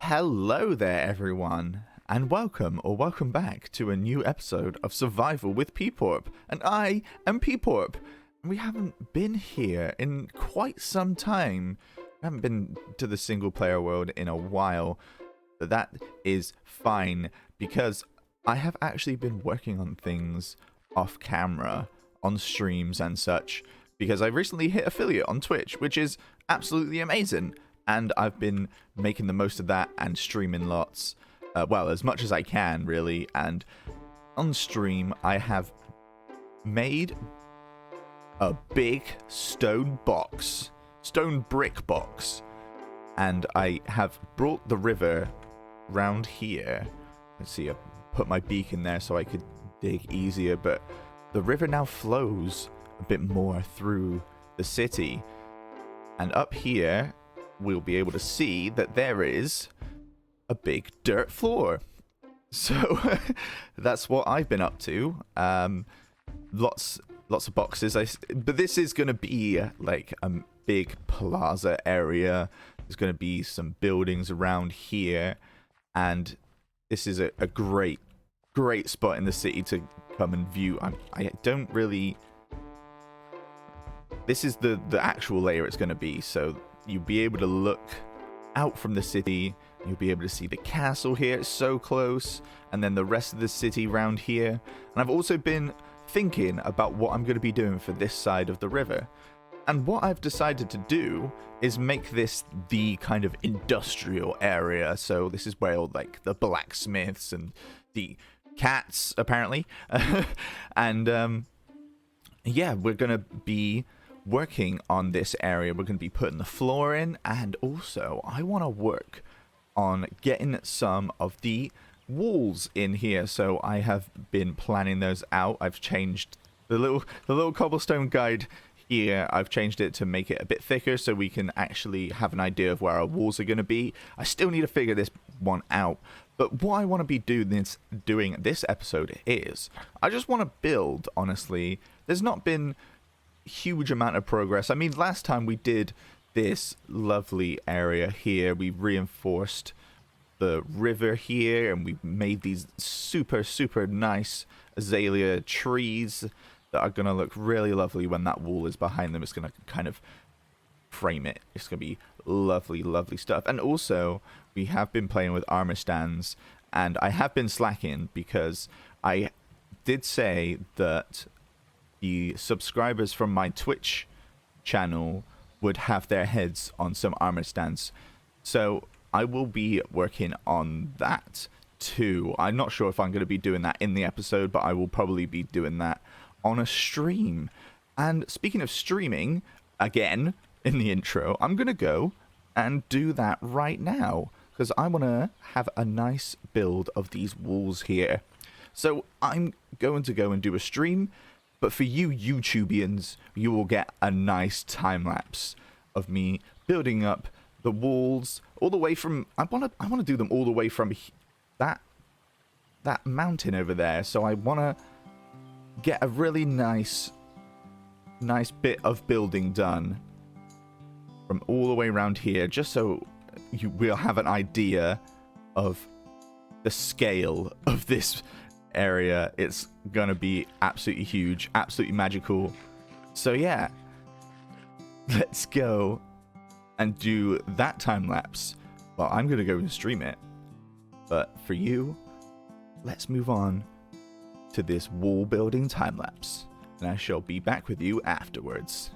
Hello there, everyone, and welcome back to a new episode of Survival with Peeporp. And I am Peeporp. We haven't been here in quite some time. We haven't been to the single player world in a while, but that is fine because I have actually been working on things off camera, on streams and such, because I recently hit affiliate on Twitch, which is absolutely amazing. And I've been making the most of that and streaming lots. Well, as much as I can, really. And on stream, I have made a big stone brick box. And I have brought the river round here. Let's see, I put my beak in there so I could dig easier. But the river now flows a bit more through the city. And up here, we'll be able to see that there is a big dirt floor. So that's what I've been up to. Lots of boxes. But this is going to be like a big plaza area. There's going to be some buildings around here. And this is a great spot in the city to come and view. I don't really... This is the actual layer it's going to be. So you'll be able to look out from the city. You'll be able to see the castle here. It's so close. And then the rest of the city around here. And I've also been thinking about what I'm going to be doing for this side of the river. And what I've decided to do is make this the kind of industrial area. So this is where like the blacksmiths and the cats, apparently. And yeah, we're going to be working on this area. We're going to be putting the floor in, and also I want to work on getting some of the walls in here. So I have been planning those out. I've changed the little cobblestone guide here. I've changed it to make it a bit thicker so we can actually have an idea of where our walls are going to be. I still need to figure this one out. But what I want to be doing this episode is I just want to build, honestly. There's not been huge amount of progress. I mean, last time we did this lovely area here. We reinforced the river here, and we made these super nice azalea trees that are going to look really lovely when that wall is behind them. It's going to kind of frame it. It's going to be lovely stuff. And also, we have been playing with armor stands, and I have been slacking because I did say that the subscribers from my Twitch channel would have their heads on some armor stands. So I will be working on that too. I'm not sure if I'm going to be doing that in the episode, but I will probably be doing that on a stream. And speaking of streaming, again, in the intro, I'm going to go and do that right now, because I want to have a nice build of these walls here. So I'm going to go and do a stream. But for you YouTubians, you will get a nice time-lapse of me building up the walls all the way from... I want to do them all the way from that mountain over there. So I want to get a really nice bit of building done from all the way around here, just so we'll have an idea of the scale of this area. It's gonna be absolutely huge, absolutely magical. So yeah, let's go and do that time lapse. Well, I'm gonna go and stream it, but for you, let's move on to this wall building time lapse, and I shall be back with you afterwards.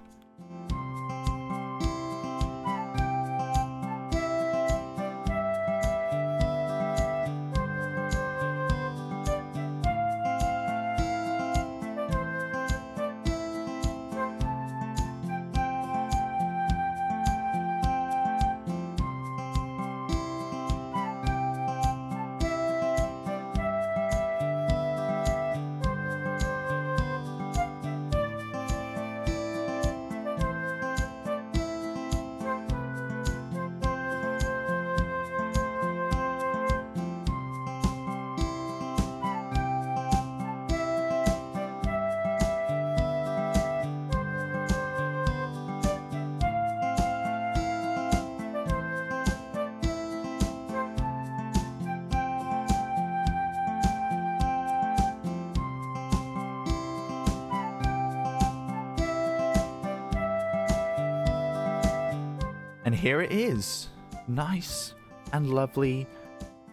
And here it is. Nice and lovely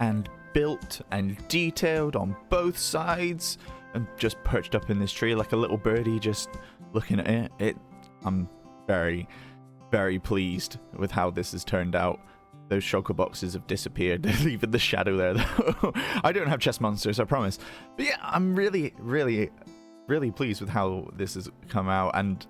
and built and detailed on both sides, and just perched up in this tree like a little birdie just looking at it. I'm very, very pleased with how this has turned out. Those shulker boxes have disappeared, leaving the shadow there though. I don't have chest monsters, I promise. But yeah, I'm really, really, really pleased with how this has come out, and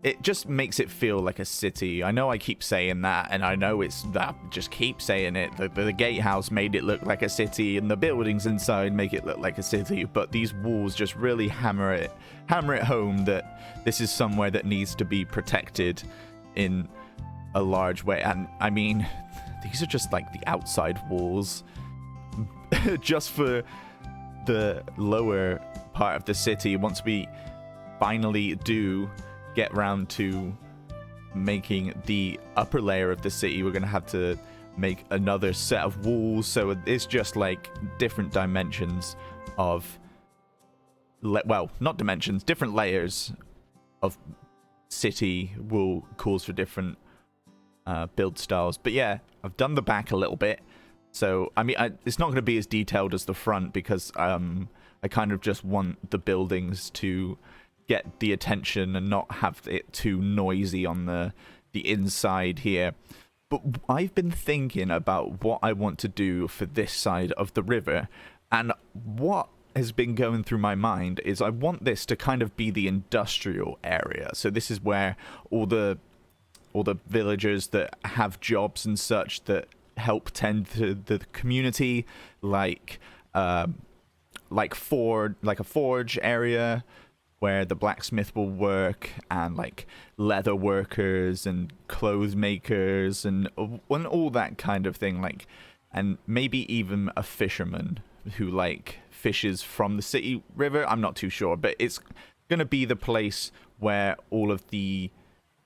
it just makes it feel like a city. I know I keep saying that, and I know it's that, just keep saying it. The gatehouse made it look like a city, and the buildings inside make it look like a city, but these walls just really hammer it home that this is somewhere that needs to be protected in a large way. And I mean, these are just like the outside walls. Just for the lower part of the city, once we finally do get round to making the upper layer of the city, we're gonna have to make another set of walls. So it's just like different dimensions of well, not dimensions, different layers of city will cause for different build styles. But yeah, I've done the back a little bit, so I mean, it's not going to be as detailed as the front, because I kind of just want the buildings to get the attention and not have it too noisy on the inside here. But I've been thinking about what I want to do for this side of the river, and what has been going through my mind is I want this to kind of be the industrial area. So this is where all the villagers that have jobs and such that help tend to the community, like a forge area where the blacksmith will work, and like leather workers and clothes makers and all that kind of thing, like, and maybe even a fisherman who like fishes from the city river. I'm not too sure, but it's gonna be the place where all of the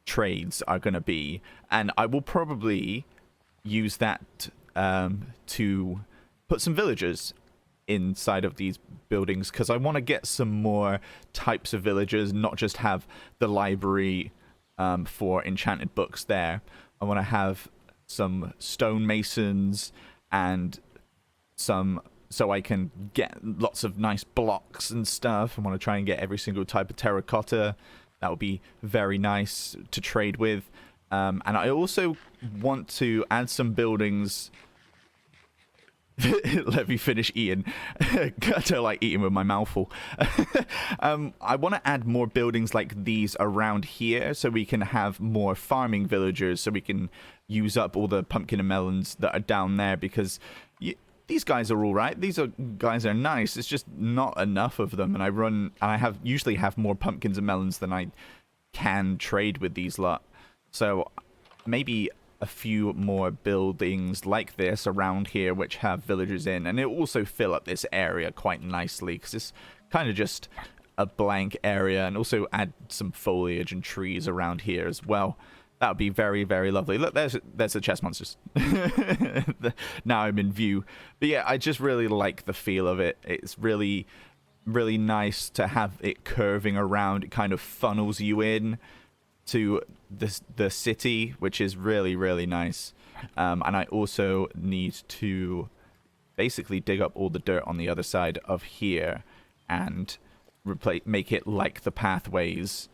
trades are gonna be, and I will probably use that to put some villagers inside of these buildings, because I want to get some more types of villagers, not just have the library for enchanted books there. I want to have some stonemasons and some, so I can get lots of nice blocks and stuff. I want to try and get every single type of terracotta. That would be very nice to trade with. And I also want to add some buildings. Let me finish eating. I don't like eating with my mouth full. I want to add more buildings like these around here, so we can have more farming villagers, so we can use up all the pumpkin and melons that are down there, because these guys are all right. These guys are nice. It's just not enough of them, and I usually have more pumpkins and melons than I can trade with these lot. So maybe a few more buildings like this around here which have villagers in, and it'll also fill up this area quite nicely, because it's kind of just a blank area, and also add some foliage and trees around here as well. That would be very, very lovely. Look, there's the chest monsters. Now I'm in view. But yeah, I just really like the feel of it. It's really, really nice to have it curving around. It kind of funnels you in to the city, which is really, really nice. And I also need to basically dig up all the dirt on the other side of here and make it like the pathways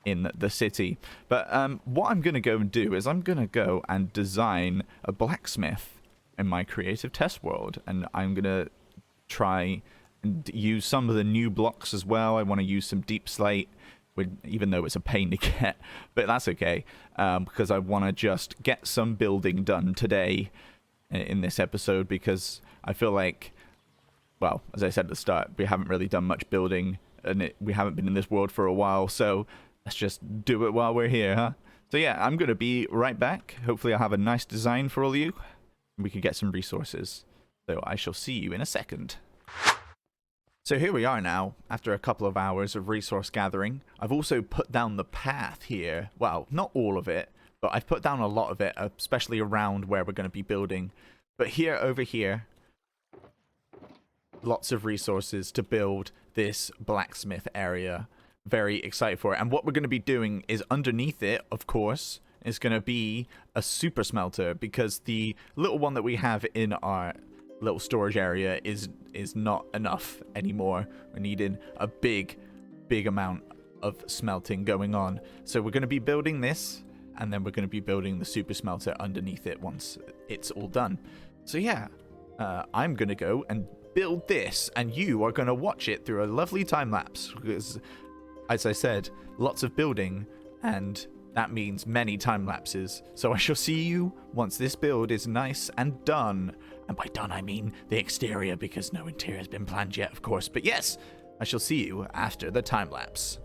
in the city. But what I'm going to go and do is I'm going to go and design a blacksmith in my creative test world, and I'm going to try and use some of the new blocks as well. I want to use some deep slate, even though it's a pain to get, but that's okay, because I want to just get some building done today in this episode, because I feel like, well, as I said at the start, we haven't really done much building, and we haven't been in this world for a while, so let's just do it while we're here, huh? So yeah, I'm going to be right back. Hopefully I'll have a nice design for all of you, and we can get some resources. So I shall see you in a second. So here we are now, after a couple of hours of resource gathering. I've also put down the path here. Well, not all of it, but I've put down a lot of it, especially around where we're going to be building. But here, over here, lots of resources to build this blacksmith area. Very excited for it. And what we're going to be doing is underneath it, of course, is going to be a super smelter, because the little one that we have in our little storage area is not enough anymore. We're needing a big amount of smelting going on. So we're going to be building this, and then we're going to be building the super smelter underneath it once it's all done. So yeah, I'm going to go and build this, and you are going to watch it through a lovely time lapse, because as I said, lots of building, and that means many time lapses. So I shall see you once this build is nice and done. And by done, I mean the exterior, because no interior has been planned yet, of course. But yes, I shall see you after the time lapse.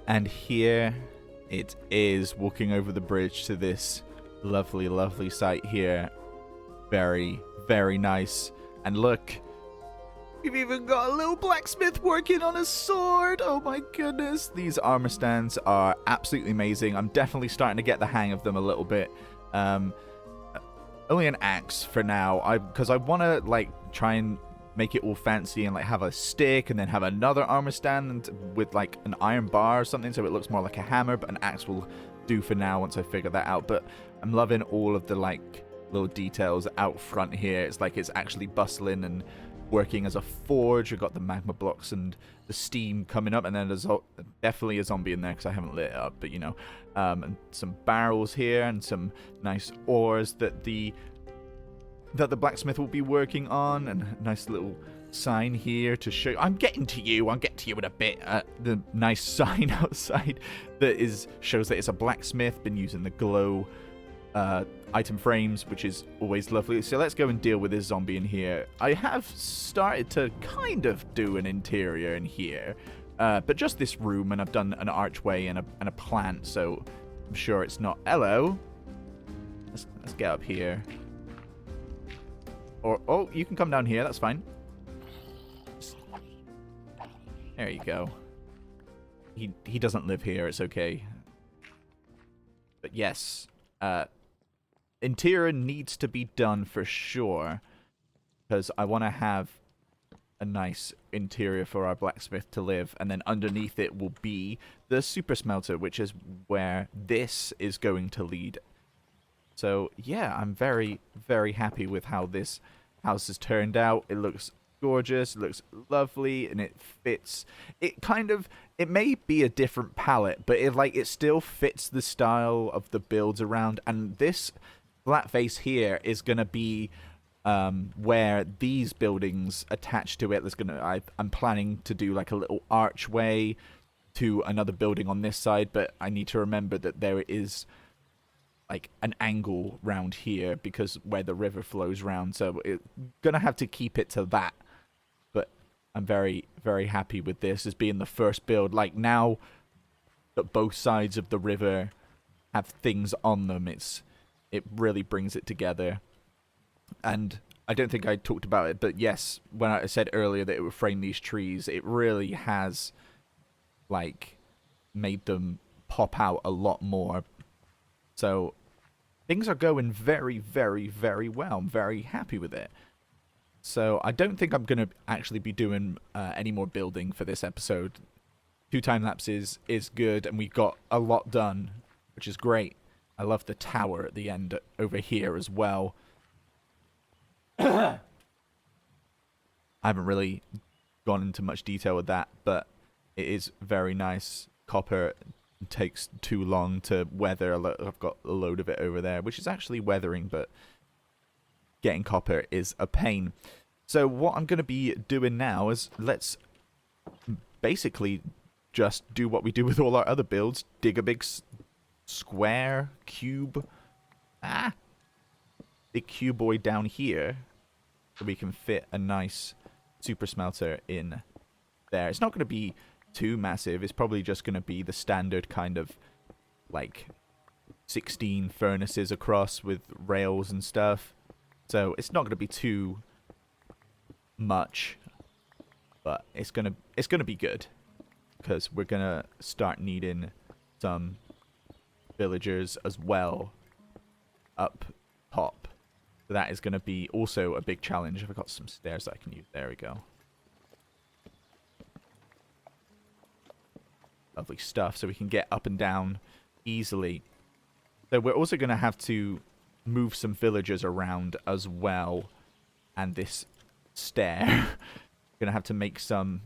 And here it is, walking over the bridge to this lovely, lovely site here. Very, very nice. And look, we've even got a little blacksmith working on a sword. Oh my goodness. These armor stands are absolutely amazing. I'm definitely starting to get the hang of them a little bit. Only an axe for now, because I want to like try and make it all fancy and like have a stick and then have another armor stand with like an iron bar or something, so it looks more like a hammer. But an axe will do for now once I figure that out. But I'm loving all of the like little details out front here. It's like it's actually bustling and working as a forge. We've got the magma blocks and the steam coming up, and then there's definitely a zombie in there because I haven't lit it up, but you know, and some barrels here and some nice ores that the blacksmith will be working on, and a nice little sign here to show. I'm getting to you in a bit. The nice sign outside that shows that it's a blacksmith, been using the glow item frames, which is always lovely. So let's go and deal with this zombie in here. I have started to kind of do an interior in here, but just this room, and I've done an archway and a plant, so I'm sure it's not. Hello. Let's get up here. Or, oh, you can come down here. That's fine. There you go. He doesn't live here. It's okay. But yes, interior needs to be done for sure, because I want to have a nice interior for our blacksmith to live, and then underneath it will be the super smelter, which is where this is going to lead. So yeah, I'm very, very happy with how this house has turned out. It looks gorgeous, it looks lovely, and it fits. It may be a different palette, but it still fits the style of the builds around. And this flat face here is gonna be where these buildings attach to it. I'm planning to do like a little archway to another building on this side, but I need to remember that there is like an angle round here because where the river flows round, so it's gonna have to keep it to that. But I'm very, very happy with this as being the first build. Like, now that both sides of the river have things on them, it really brings it together. And I don't think I talked about it, but yes, when I said earlier that it would frame these trees, it really has like made them pop out a lot more. So things are going very, very, very well. I'm very happy with it. So I don't think I'm going to actually be doing any more building for this episode. 2 time lapses is good, and we got a lot done, which is great. I love the tower at the end over here as well. I haven't really gone into much detail with that, but it is very nice. Copper takes too long to weather. I've got a load of it over there, which is actually weathering, but getting copper is a pain. So what I'm going to be doing now is let's basically just do what we do with all our other builds. Dig a big square cube. Big cuboid down here. so we can fit a nice super smelter in there. It's not going to be too massive. It's probably just going to be the standard kind of like 16 furnaces across with rails and stuff. So it's not going to be too much, but it's going to be good because we're going to start needing some villagers as well up top. So that is going to be also a big challenge. I've got some stairs that I can use. There we go. Lovely stuff. So we can get up and down easily. So we're also going to have to move some villagers around as well. And this stair. We're going to have to make some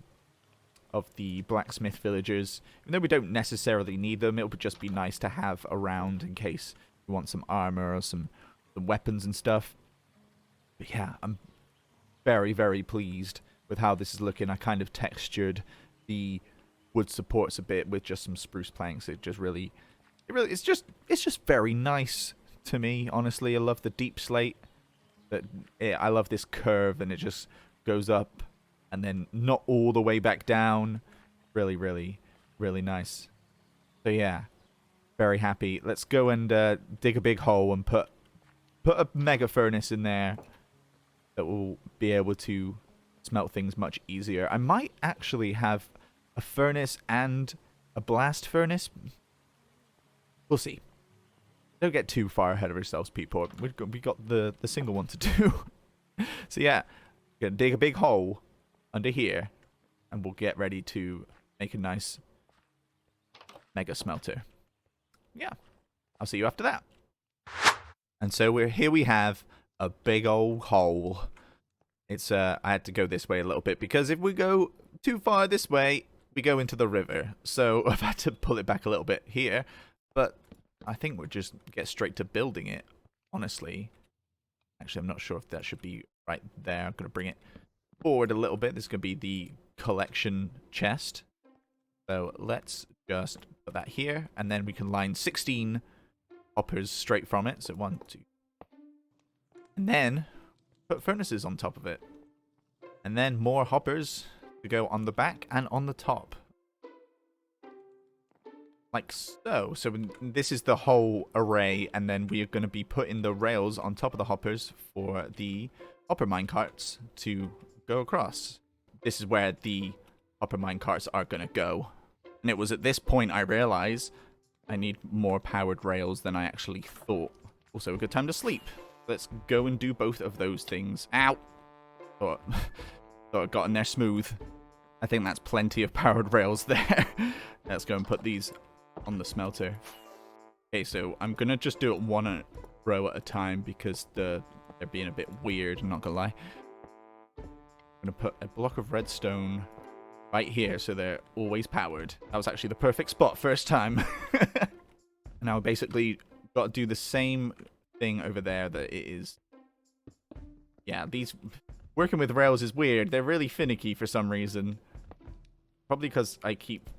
of the blacksmith villagers. Even though we don't necessarily need them, it would just be nice to have around in case we want some armor or some weapons and stuff. But yeah, I'm very, very pleased with how this is looking. I kind of textured the wood supports a bit with just some spruce planks. It's just very nice to me, honestly. I love the deep slate. I love this curve, and it just goes up and then not all the way back down. Really, really, really nice. So yeah, very happy. Let's go and dig a big hole and put a mega furnace in there that will be able to smelt things much easier. I might actually have a furnace and a blast furnace. We'll see. Don't get too far ahead of ourselves, people. We got the single one to do. So yeah, gonna dig a big hole under here, and we'll get ready to make a nice mega smelter. Yeah, I'll see you after that. And so we have a big old hole. It's I had to go this way a little bit because if we go too far this way, we go into the river. So I've had to pull it back a little bit here, but I think we'll just get straight to building it, honestly. Actually, I'm not sure if that should be right there. I'm going to bring it forward a little bit. This is going to be the collection chest. So let's just put that here, and then we can line 16 hoppers straight from it. So 1, 2. And then put furnaces on top of it. And then more hoppers to go on the back and on the top. Like so. So this is the whole array, and then we are going to be putting the rails on top of the hoppers for the hopper minecarts to go across. This is where the hopper minecarts are going to go. And it was at this point I realized I need more powered rails than I actually thought. Also a good time to sleep. Let's go and do both of those things. Ow! Thought I got in there smooth. I think that's plenty of powered rails there. Let's go and put these on the smelter. Okay, so I'm going to just do it one row at a time because they're being a bit weird, I'm not going to lie. I'm going to put a block of redstone right here so they're always powered. That was actually the perfect spot first time. And now basically got to do the same thing over there that it is. Yeah, these working with rails is weird. They're really finicky for some reason. Probably because I keep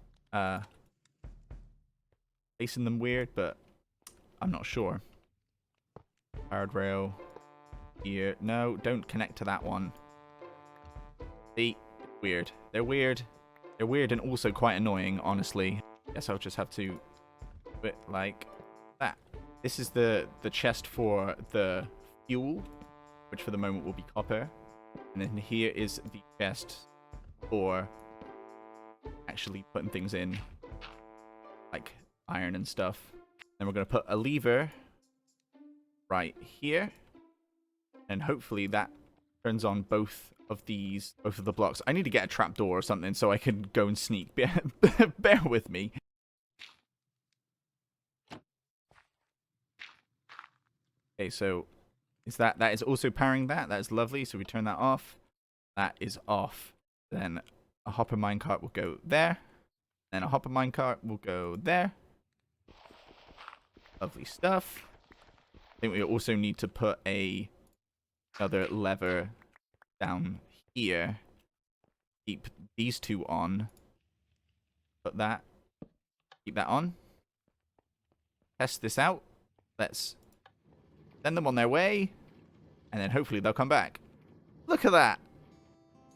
placing them weird, but I'm not sure. Powered rail here. No, don't connect to that one. See? Weird. They're weird. They're weird and also quite annoying, honestly. Guess I'll just have to do it like that. This is the chest for the fuel, which for the moment will be copper. And then here is the chest for actually putting things in, like iron and stuff. Then we're going to put a lever right here. And hopefully that turns on both of the blocks. I need to get a trapdoor or something so I can go and sneak. Bear with me. Okay, so that is also powering that. That is lovely. So we turn that off. That is off. Then a hopper minecart will go there. Then a hopper minecart will go there. Lovely stuff. I think we also need to put another lever down here. Keep these two on. Put that. Keep that on. Test this out. Let's send them on their way. And then hopefully they'll come back. Look at that.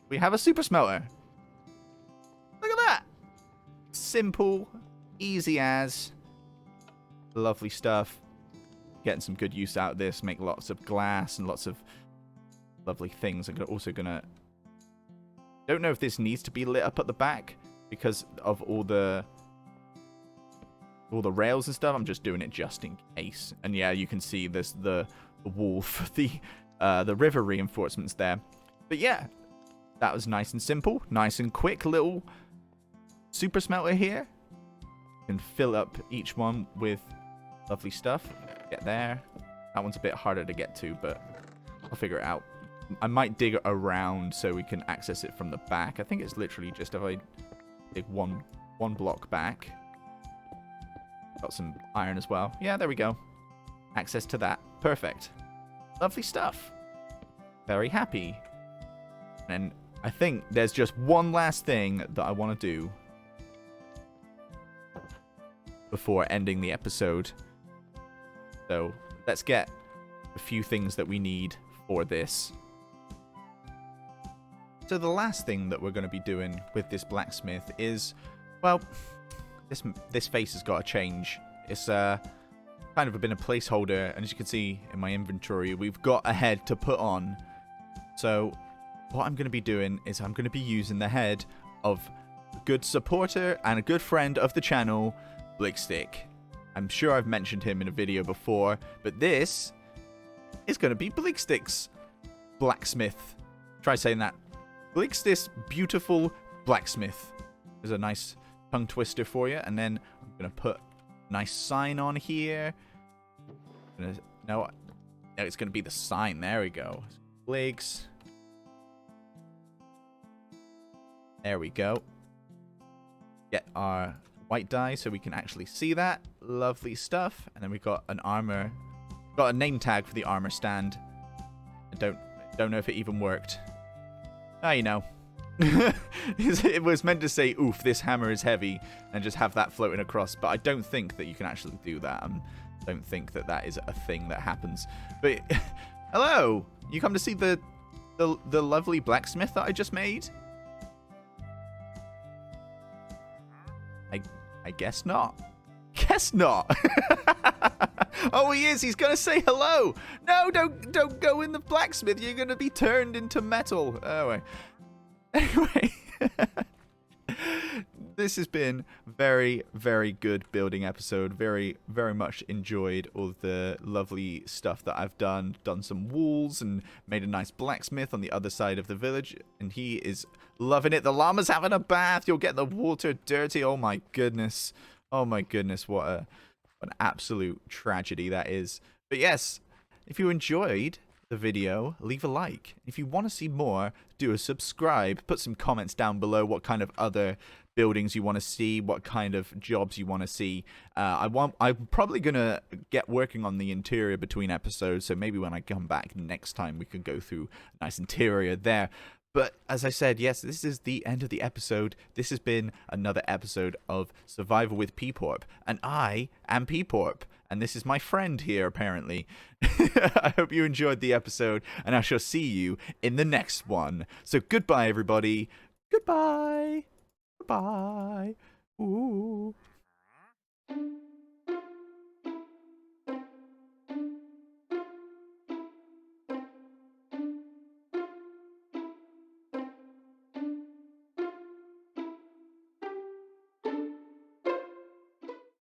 We have a super smelter. Look at that. Simple, easy as. Lovely stuff. Getting some good use out of this. Make lots of glass and lots of lovely things. I'm also gonna... Don't know if this needs to be lit up at the back because of all the rails and stuff. I'm just doing it just in case. And yeah, you can see this the wall for the river reinforcements there. But yeah, that was nice and simple, nice and quick. Little super smelter here. You can fill up each one with lovely stuff. Get there. That one's a bit harder to get to, but I'll figure it out. I might dig around so we can access it from the back. I think it's literally just if I dig one block back. Got some iron as well. Yeah, there we go. Access to that. Perfect. Lovely stuff. Very happy. And I think there's just one last thing that I want to do before ending the episode. So let's get a few things that we need for this. So the last thing that we're going to be doing with this blacksmith is, well, this face has got to change. It's kind of been a placeholder, and as you can see in my inventory, we've got a head to put on. So what I'm going to be doing is I'm going to be using the head of a good supporter and a good friend of the channel, Blacksmith. I'm sure I've mentioned him in a video before, but this is going to be Blacksmith's blacksmith. Try saying that. Blacksmith's beautiful blacksmith. There's a nice tongue twister for you, and then I'm going to put a nice sign on here. No, it's going to be the sign. There we go. Legs. There we go. Get our white dye so we can actually see that. Lovely stuff. And then we've got an armor. Got a name tag for the armor stand. I don't know if it even worked. Ah, you know. It was meant to say, oof, this hammer is heavy, and just have that floating across, but I don't think that you can actually do that. I don't think that that is a thing that happens. But, hello! You come to see the lovely blacksmith that I just made? I guess not. Guess not! Oh, he is! He's gonna say hello! No, don't go in the blacksmith! You're gonna be turned into metal! Anyway, this has been very, very good building episode. Very, very much enjoyed all the lovely stuff that I've done. Done some walls and made a nice blacksmith on the other side of the village. And he is loving it. The llama's having a bath. You'll get the water dirty. Oh my goodness. Oh my goodness. What an absolute tragedy that is. But yes, if you enjoyed the video, leave a like. If you want to see more, do a subscribe. Put some comments down below what kind of other buildings you want to see, what kind of jobs you want to see. I'm probably gonna get working on the interior between episodes, so maybe when I come back next time we can go through a nice interior there. But as I said, yes, this is the end of the episode. This has been another episode of Survival with Peeporp, and I am Peeporp. And this is my friend here, apparently. I hope you enjoyed the episode, and I shall see you in the next one. So goodbye, everybody. Goodbye. Goodbye. Ooh.